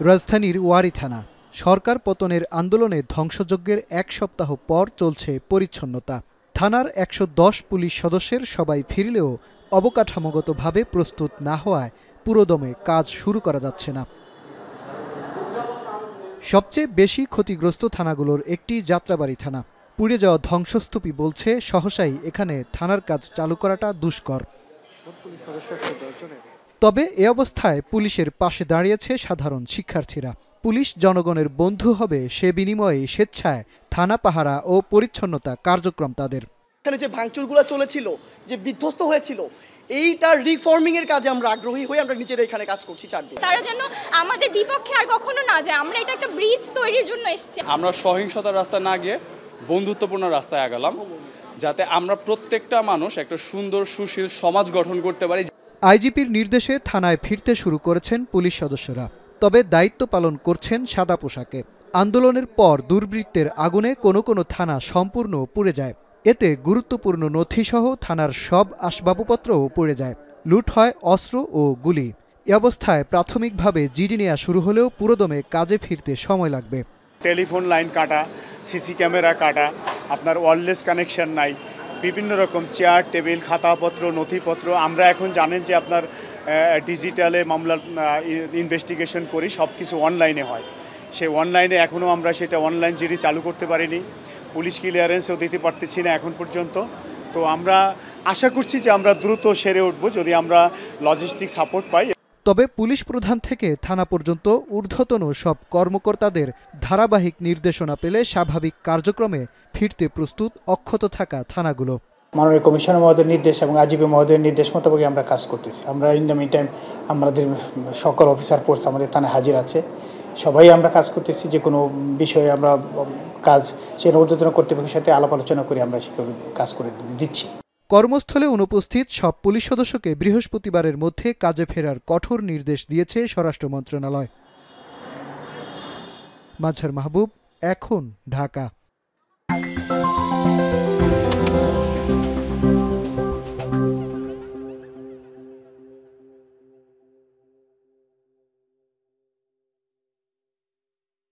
রাজধানীর ওয়ারী থানা সরকার পতনের আন্দোলনে ধ্বংসযজ্ঞের এক সপ্তাহ পর চলছে পরিচ্ছন্নতা। থানার ১১০ পুলিশ সদস্যের সবাই ফিরলেও অবকাঠামোগতভাবে প্রস্তুত না হওয়ায় পুরোদমে কাজ শুরু করা যাচ্ছে না। সবচেয়ে বেশি ক্ষতিগ্রস্ত থানাগুলোর একটি যাত্রাবাড়ী থানা। পুড়ে যাওয়া ধ্বংসস্তূপই বলছে সহসাই এখানে থানার কাজ চালু করাটা দুষ্কর। তবে এ অবস্থায় পুলিশের পাশে দাঁড়িয়েছে সাধারণ শিক্ষার্থীরা। পুলিশ জনগণের বন্ধু হবে সে বিনিময়ে স্বেচ্ছায় থানা পাহারা ও পরিচ্ছন্নতা কার্যক্রম তাদের। এখানে যে ভাঙচুরগুলো চলেছিল, যে বিধ্বস্ত হয়েছিল, এইটার রিফর্মিং এর কাজে আমরা আগ্রহী হয়ে আমরা নিজেরা এখানে কাজ করছি। চারদিন তারা যেন আমাদের বিপক্ষে আর কখনো না যায়, আমরা এটা একটা ব্রিজ তৈরির জন্য এসেছি। আমরা সহিংসতার রাস্তা না গিয়ে বন্ধুত্বপূর্ণ রাস্তায় আগালাম, যাতে আমরা প্রত্যেকটা মানুষ একটা সুন্দর সুশীল সমাজ গঠন করতে পারি। আইজিপির নির্দেশে থানায় ফিরতে শুরু করেছেন পুলিশ সদস্যরা, তবে দায়িত্ব পালন করছেন সাদা পোশাকে। আন্দোলনের পর দুর্বৃত্তের আগুনে কোনো কোনো থানা সম্পূর্ণ পুড়ে যায়। এতে গুরুত্বপূর্ণ নথিসহ থানার সব আসবাবপত্রও পুড়ে যায়। লুট হয় অস্ত্র ও গুলি। এ অবস্থায় প্রাথমিকভাবে জিডি নেওয়া শুরু হলেও পুরোদমে কাজে ফিরতে সময় লাগবে। টেলিফোন লাইন কাটা, সিসি ক্যামেরা কাটা, আপনার ওয়্যারলেস কানেকশন নাই, বিভিন্ন রকম চেয়ার টেবিল খাতাপত্র নথিপত্র। আমরা এখন জানেন যে আপনার ডিজিটালে মামলা ইনভেস্টিগেশন করি, সব কিছু অনলাইনে হয়। সে অনলাইনে এখনও আমরা সেটা অনলাইন জিডি চালু করতে পারিনি, পুলিশ ক্লিয়ারেন্সও দিতে পারতেছি না এখন পর্যন্ত। তো আমরা আশা করছি যে আমরা দ্রুত সেরে উঠব যদি আমরা লজিস্টিক সাপোর্ট পাই। তবে পুলিশ প্রধান থেকে থানা পর্যন্ত ঊর্ধ্বতন সব কর্মকর্তাদের ধারাবাহিক নির্দেশনা পেলে স্বাভাবিক কার্যক্রমে ফিরতে প্রস্তুত অক্ষত থাকা থানাগুলো। মাননীয় কমিশনার মহোদয়ের নির্দেশ এবং আইজিপি মহোদয়ের নির্দেশ মোতাবেক আমরা কাজ করতেছি। আমরা ইন দ্য মিন টাইম আমাদের সকল অফিসার ফোর্স আমাদের থানায় হাজির আছে, সবাই আমরা কাজ করতেছি। যে কোনো বিষয়ে আমরা কাজ সে ঊর্ধ্বতন কর্তৃপক্ষের সাথে আলাপ আলোচনা করে আমরা সেগুলো কাজ করে দিচ্ছি। কর্মস্থলে অনুপস্থিত সব পুলিশ সদস্যকে বৃহস্পতিবারের মধ্যে কাজে ফেরার কঠোর নির্দেশ দিয়েছে স্বরাষ্ট্র মন্ত্রণালয়। মাজহার মাহবুব, এখন, ঢাকা।